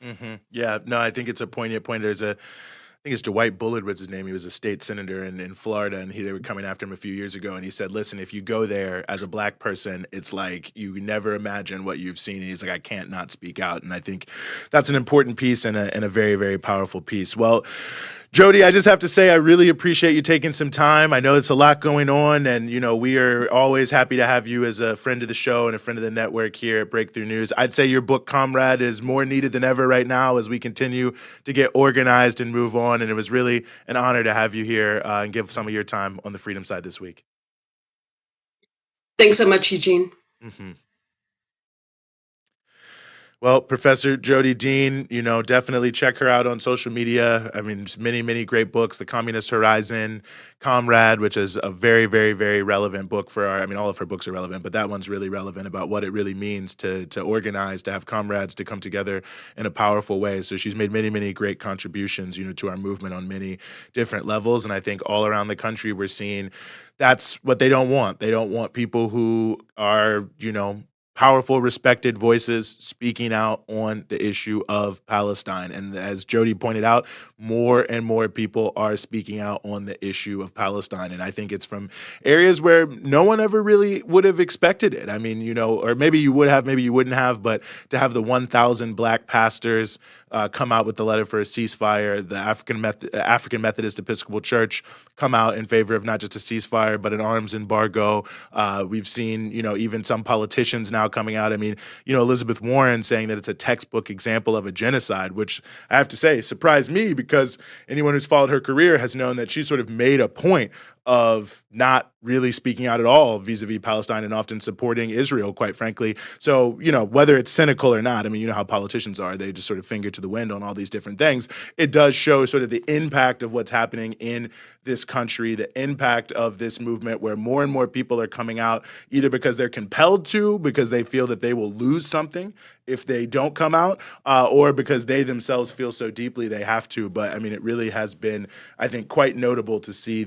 Mm-hmm. Yeah, no, I think it's a poignant point. I think it's Dwight Bullet was his name. He was a state senator in Florida, and they were coming after him a few years ago. And he said, listen, if you go there as a black person, it's like you never imagine what you've seen. And he's like, I can't not speak out. And I think that's an important piece and a very, very powerful piece. Well, Jody, I just have to say I really appreciate you taking some time. I know it's a lot going on, and we are always happy to have you as a friend of the show and a friend of the network here at Breakthrough News. I'd say your book, Comrade, is more needed than ever right now as we continue to get organized and move on. And it was really an honor to have you here and give some of your time on the Freedom Side this week. Thanks so much, Eugene. Mm-hmm. Well, Professor Jodi Dean, definitely check her out on social media. I mean, just many, many great books. The Communist Horizon, Comrade, which is a very, very, very relevant book for all of her books are relevant, but that one's really relevant about what it really means to organize, to have comrades, to come together in a powerful way. So she's made many, many great contributions, to our movement on many different levels. And I think all around the country, we're seeing that's what they don't want. They don't want people who are, powerful, respected voices speaking out on the issue of Palestine. And as Jody pointed out, more and more people are speaking out on the issue of Palestine. And I think it's from areas where no one ever really would have expected it. I mean, or maybe you would have, maybe you wouldn't have, but to have the 1,000 black pastors come out with the letter for a ceasefire, the African Methodist Episcopal Church come out in favor of not just a ceasefire, but an arms embargo. We've seen, even some politicians now coming out. I mean, Elizabeth Warren saying that it's a textbook example of a genocide, which I have to say surprised me, because anyone who's followed her career has known that she sort of made a point of not really speaking out at all vis-a-vis Palestine and often supporting Israel, quite frankly. So, whether it's cynical or not, I mean, how politicians are, they just sort of finger to the wind on all these different things. It does show sort of the impact of what's happening in this country, the impact of this movement where more and more people are coming out either because they're compelled to, because they feel that they will lose something if they don't come out, or because they themselves feel so deeply they have to. But I mean, it really has been, I think, quite notable to see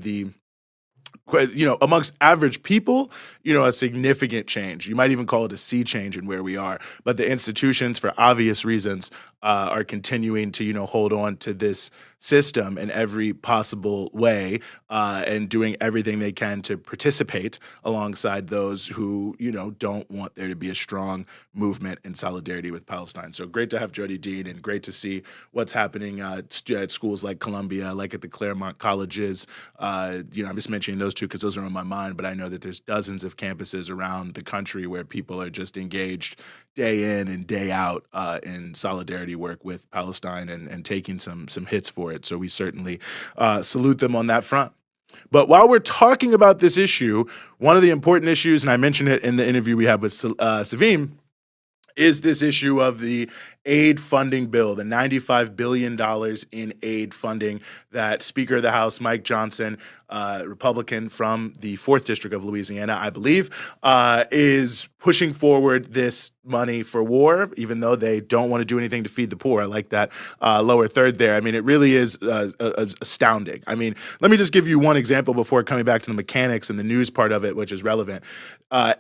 amongst average people, a significant change. You might even call it a sea change in where we are. But the institutions, for obvious reasons, are continuing to, hold on to this system in every possible way, and doing everything they can to participate alongside those who, don't want there to be a strong movement in solidarity with Palestine. So great to have Jodi Dean, and great to see what's happening at schools like Columbia, like at the Claremont colleges. I'm just mentioning those two because those are on my mind, but I know that there's dozens of campuses around the country where people are just engaged day in and day out in solidarity work with Palestine and taking some hits for it. So we certainly salute them on that front. But while we're talking about this issue, one of the important issues, and I mentioned it in the interview we had with Sevim, is this issue of the aid funding bill, the $95 billion in aid funding that Speaker of the House Mike Johnson, Republican from the 4th District of Louisiana, I believe, is pushing forward this money for war, even though they don't want to do anything to feed the poor. I like that lower third there. I mean, it really is astounding. I mean, let me just give you one example before coming back to the mechanics and the news part of it, which is relevant.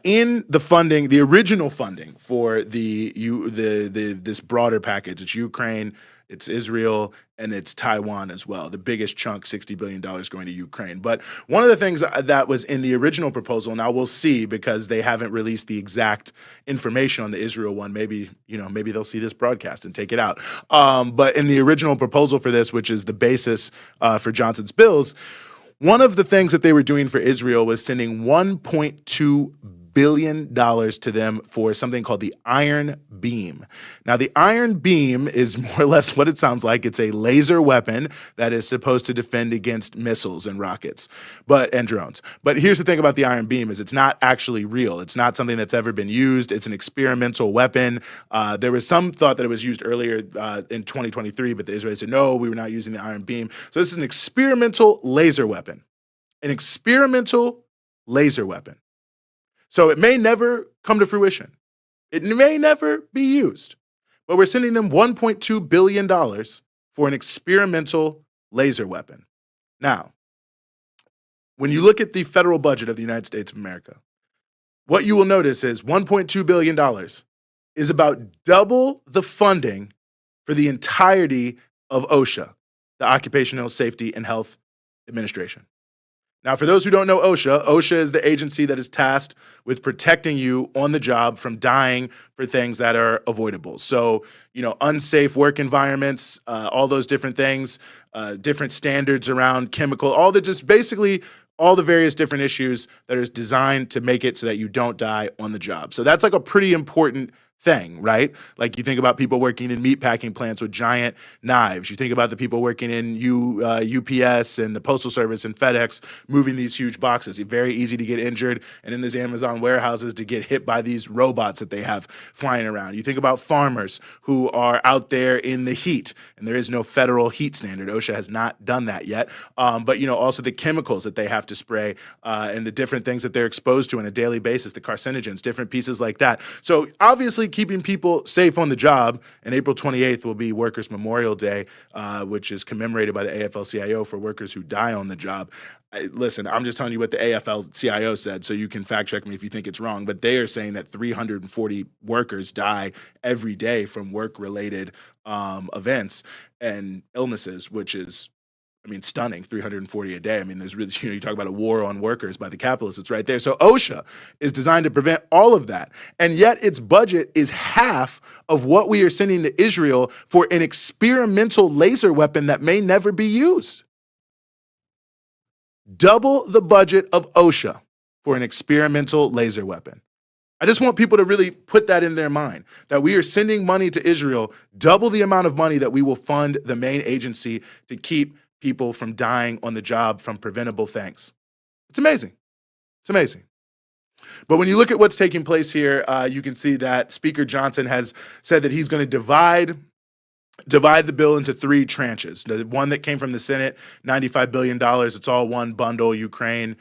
In the funding, the original funding for this broader package, it's Ukraine, it's Israel, and it's Taiwan as well. The biggest chunk, $60 billion going to Ukraine. But one of the things that was in the original proposal, now we'll see because they haven't released the exact information on the Israel one. Maybe they'll see this broadcast and take it out. But in the original proposal for this, which is the basis for Johnson's bills, one of the things that they were doing for Israel was sending $1.2 billion to them for something called the Iron Beam. Now, the Iron Beam is more or less what it sounds like. It's a laser weapon that is supposed to defend against missiles and rockets and drones. But here's the thing about the Iron Beam is it's not actually real. It's not something that's ever been used. It's an experimental weapon. There was some thought that it was used earlier in 2023, but the Israelis said, no, we were not using the Iron Beam. So this is an experimental laser weapon. An experimental laser weapon. So it may never come to fruition. It may never be used. But we're sending them $1.2 billion for an experimental laser weapon. Now, when you look at the federal budget of the United States of America, what you will notice is $1.2 billion is about double the funding for the entirety of OSHA, the Occupational Safety and Health Administration. Now, for those who don't know OSHA is the agency that is tasked with protecting you on the job from dying for things that are avoidable. So, unsafe work environments, all those different things, different standards around chemical, all the various different issues that are designed to make it so that you don't die on the job. So that's like a pretty important thing, right? Like you think about people working in meatpacking plants with giant knives. You think about the people working in UPS and the Postal Service and FedEx moving these huge boxes. It's very easy to get injured, and in these Amazon warehouses to get hit by these robots that they have flying around. You think about farmers who are out there in the heat, and there is no federal heat standard. OSHA has not done that yet. But also the chemicals that they have to spray and the different things that they're exposed to on a daily basis, the carcinogens, different pieces like that. So obviously actually keeping people safe on the job. And April 28th will be Workers' Memorial Day, which is commemorated by the AFL-CIO for workers who die on the job. Listen, I'm just telling you what the AFL-CIO said, so you can fact check me if you think it's wrong. But they are saying that 340 workers die every day from work-related events and illnesses, which is, I mean, stunning. 340 a day. I mean, there's really, you talk about a war on workers by the capitalists. It's right there. So OSHA is designed to prevent all of that. And yet its budget is half of what we are sending to Israel for an experimental laser weapon that may never be used. Double the budget of OSHA for an experimental laser weapon. I just want people to really put that in their mind, that we are sending money to Israel, double the amount of money that we will fund the main agency to keep people from dying on the job from preventable things. It's amazing. It's amazing. But when you look at what's taking place here, you can see that Speaker Johnson has said that he's going to divide the bill into three tranches. The one that came from the Senate, $95 billion. It's all one bundle: Ukraine,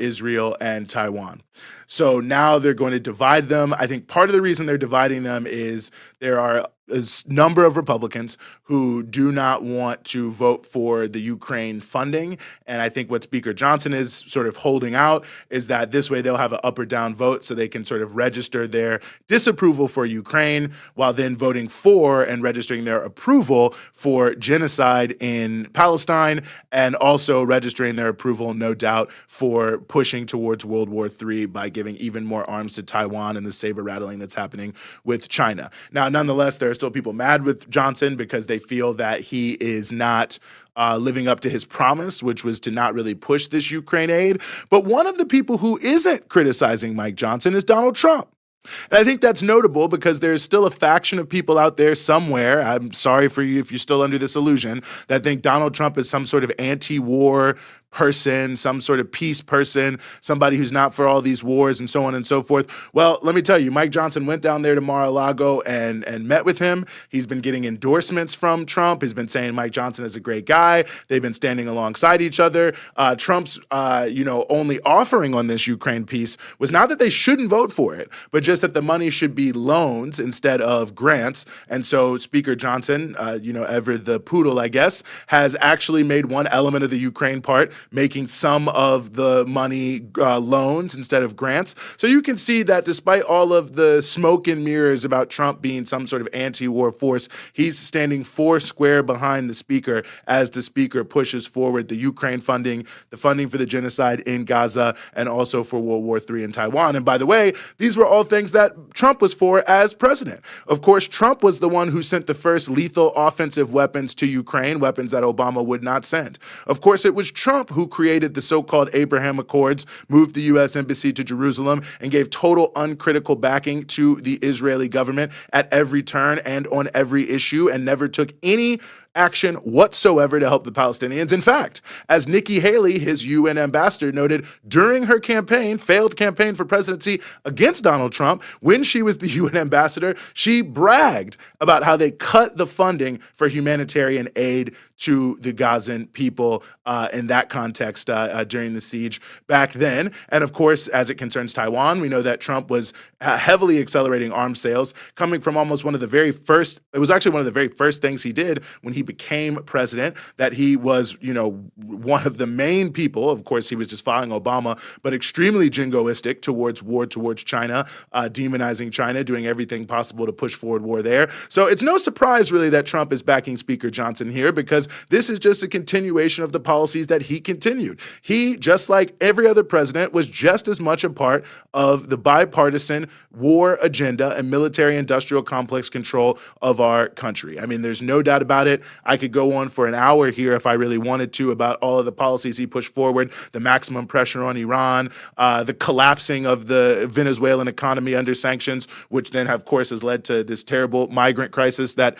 Israel, and Taiwan. So now they're going to divide them. I think part of the reason they're dividing them is there are a number of Republicans who do not want to vote for the Ukraine funding. And I think what Speaker Johnson is sort of holding out is that this way they'll have an up or down vote so they can sort of register their disapproval for Ukraine while then voting for and registering their approval for genocide in Palestine, and also registering their approval, no doubt, for pushing towards World War III by giving even more arms to Taiwan and the saber rattling that's happening with China. Now, nonetheless, there are still people mad with Johnson because they feel that he is not living up to his promise, which was to not really push this Ukraine aid. But one of the people who isn't criticizing Mike Johnson is Donald Trump. And I think that's notable because there's still a faction of people out there somewhere, I'm sorry for you if you're still under this illusion, that think Donald Trump is some sort of anti-war person, some sort of peace person, somebody who's not for all these wars and so on and so forth. Well, let me tell you, Mike Johnson went down there to Mar-a-Lago and met with him. He's been getting endorsements from Trump. He's been saying Mike Johnson is a great guy. They've been standing alongside each other. Trump's, only offering on this Ukraine piece was not that they shouldn't vote for it, but just that the money should be loans instead of grants. And so Speaker Johnson, ever the poodle, I guess, has actually made one element of the Ukraine part, making some of the money loans instead of grants. So you can see that despite all of the smoke and mirrors about Trump being some sort of anti-war force, he's standing four square behind the speaker as the speaker pushes forward the Ukraine funding, the funding for the genocide in Gaza, and also for World War III in Taiwan. And by the way, these were all things that Trump was for as president. Of course, Trump was the one who sent the first lethal offensive weapons to Ukraine, weapons that Obama would not send. Of course, it was Trump who created the so-called Abraham Accords, moved the U.S. Embassy to Jerusalem, and gave total uncritical backing to the Israeli government at every turn and on every issue, and never took any action whatsoever to help the Palestinians. In fact, as Nikki Haley, his UN ambassador, noted during her failed campaign for presidency against Donald Trump, when she was the UN ambassador, she bragged about how they cut the funding for humanitarian aid to the Gazan people in that context during the siege back then. And of course, as it concerns Taiwan, we know that Trump was heavily accelerating arms sales, coming from almost one of the very first things he did when he became president, that he was, one of the main people. Of course, he was just following Obama, but extremely jingoistic towards war towards China, demonizing China, doing everything possible to push forward war there. So it's no surprise, really, that Trump is backing Speaker Johnson here, because this is just a continuation of the policies that he continued. He, just like every other president, was just as much a part of the bipartisan war agenda and military-industrial complex control of our country. I mean, there's no doubt about it. I could go on for an hour here if I really wanted to about all of the policies he pushed forward, the maximum pressure on Iran, the collapsing of the Venezuelan economy under sanctions, which then, of course, has led to this terrible migrant crisis that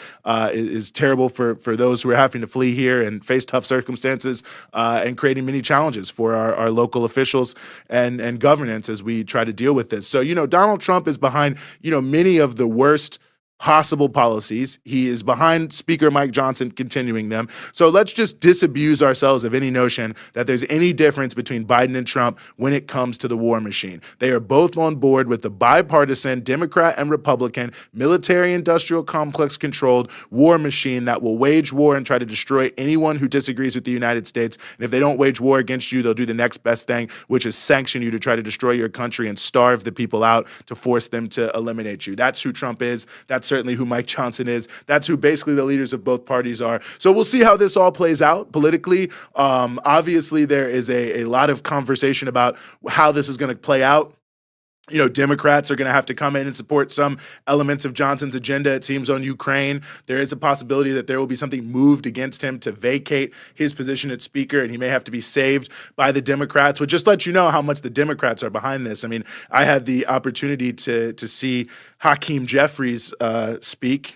is terrible for those who are having to flee here and face tough circumstances, and creating many challenges for our local officials and governance as we try to deal with this. So, Donald Trump is behind, many of the worst possible policies. He is behind Speaker Mike Johnson continuing them. So let's just disabuse ourselves of any notion that there's any difference between Biden and Trump when it comes to the war machine. They are both on board with the bipartisan Democrat and Republican military-industrial complex-controlled war machine that will wage war and try to destroy anyone who disagrees with the United States. And if they don't wage war against you, they'll do the next best thing, which is sanction you to try to destroy your country and starve the people out to force them to eliminate you. That's who Trump is. That's certainly who Mike Johnson is. That's who basically the leaders of both parties are. So we'll see how this all plays out politically. Obviously, there is a lot of conversation about how this is going to play out. You know, Democrats are going to have to come in and support some elements of Johnson's agenda, it seems, on Ukraine. There is a possibility that there will be something moved against him to vacate his position as Speaker, and he may have to be saved by the Democrats, which just lets you know how much the Democrats are behind this. I mean, I had the opportunity to see Hakeem Jeffries speak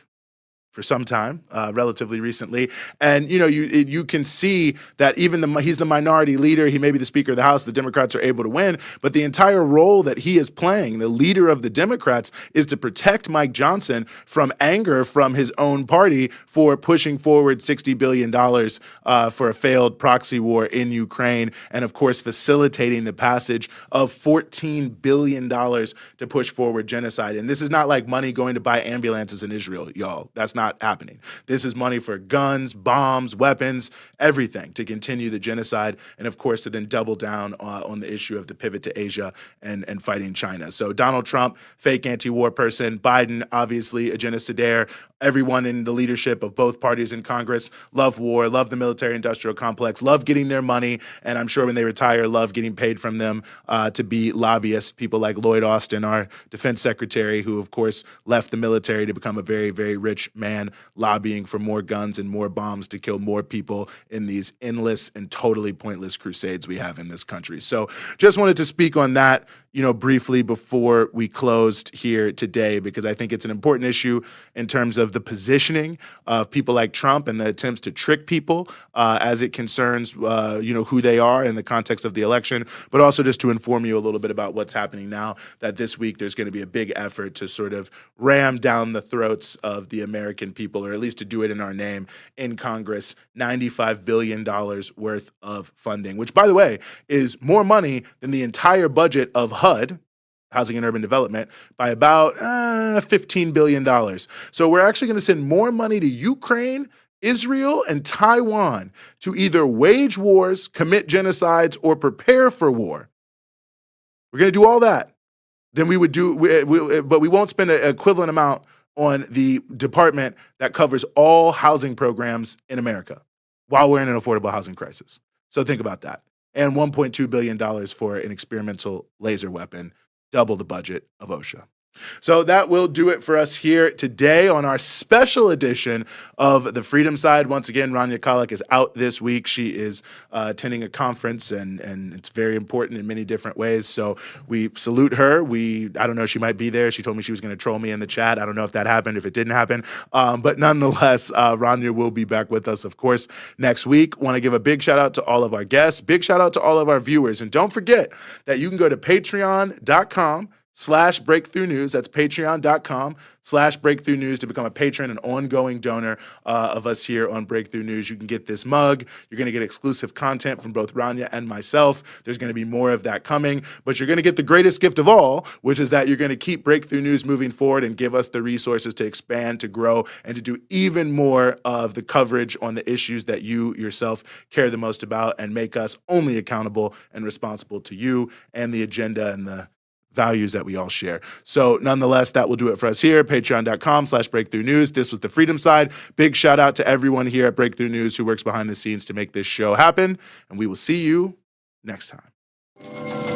for some time, relatively recently. And, you know, you can see that even he's the minority leader. He may be the Speaker of the House. The Democrats are able to win. But the entire role that he is playing, the leader of the Democrats, is to protect Mike Johnson from anger from his own party for pushing forward $60 billion for a failed proxy war in Ukraine. And, of course, facilitating the passage of $14 billion to push forward genocide. And this is not like money going to buy ambulances in Israel, y'all. That's not happening. This is money for guns, bombs, weapons, everything to continue the genocide, and of course to then double down on the issue of the pivot to Asia and fighting China. So Donald Trump, fake anti-war person. Biden, obviously a genocidaire. Everyone in the leadership of both parties in Congress love war, love the military-industrial complex, love getting their money, and I'm sure when they retire, love getting paid from them to be lobbyists. People like Lloyd Austin, our defense secretary, who of course left the military to become a very, very rich man, lobbying for more guns and more bombs to kill more people in these endless and totally pointless crusades we have in this country. So just wanted to speak on that, you know, briefly before we closed here today, because I think it's an important issue in terms of the positioning of people like Trump and the attempts to trick people as it concerns, you know, who they are in the context of the election, but also just to inform you a little bit about what's happening now, that this week there's going to be a big effort to sort of ram down the throats of the American people, or at least to do it in our name in Congress, $95 billion worth of funding, which, by the way, is more money than the entire budget of HUD, Housing and Urban Development, by about $15 billion. So we're actually going to send more money to Ukraine, Israel, and Taiwan to either wage wars, commit genocides, or prepare for war. We're going to do all that. Then we would do, but we won't spend an equivalent amount on the department that covers all housing programs in America while we're in an affordable housing crisis. So think about that. And $1.2 billion for an experimental laser weapon, double the budget of OSHA. So that will do it for us here today on our special edition of The Freedom Side. Once again, Rania Khalek is out this week. She is attending a conference, and it's very important in many different ways. So we salute her. I don't know, she might be there. She told me she was going to troll me in the chat. I don't know if that happened, if it didn't happen. But nonetheless, Rania will be back with us, of course, next week. Want to give a big shout out to all of our guests. Big shout out to all of our viewers. And don't forget that you can go to patreon.com/breakthrough news. That's patreon.com/breakthrough news to become a patron and ongoing donor of us here on Breakthrough News. You can get this mug. You're going to get exclusive content from both Rania and myself. There's going to be more of that coming, but you're going to get the greatest gift of all, which is that you're going to keep Breakthrough News moving forward and give us the resources to expand, to grow, and to do even more of the coverage on the issues that you yourself care the most about, and make us only accountable and responsible to you and the agenda and the values that we all share. So nonetheless, that will do it for us here. Patreon.com/breakthrough news. This was The Freedom Side. Big shout out to everyone here at Breakthrough News who works behind the scenes to make this show happen. And we will see you next time.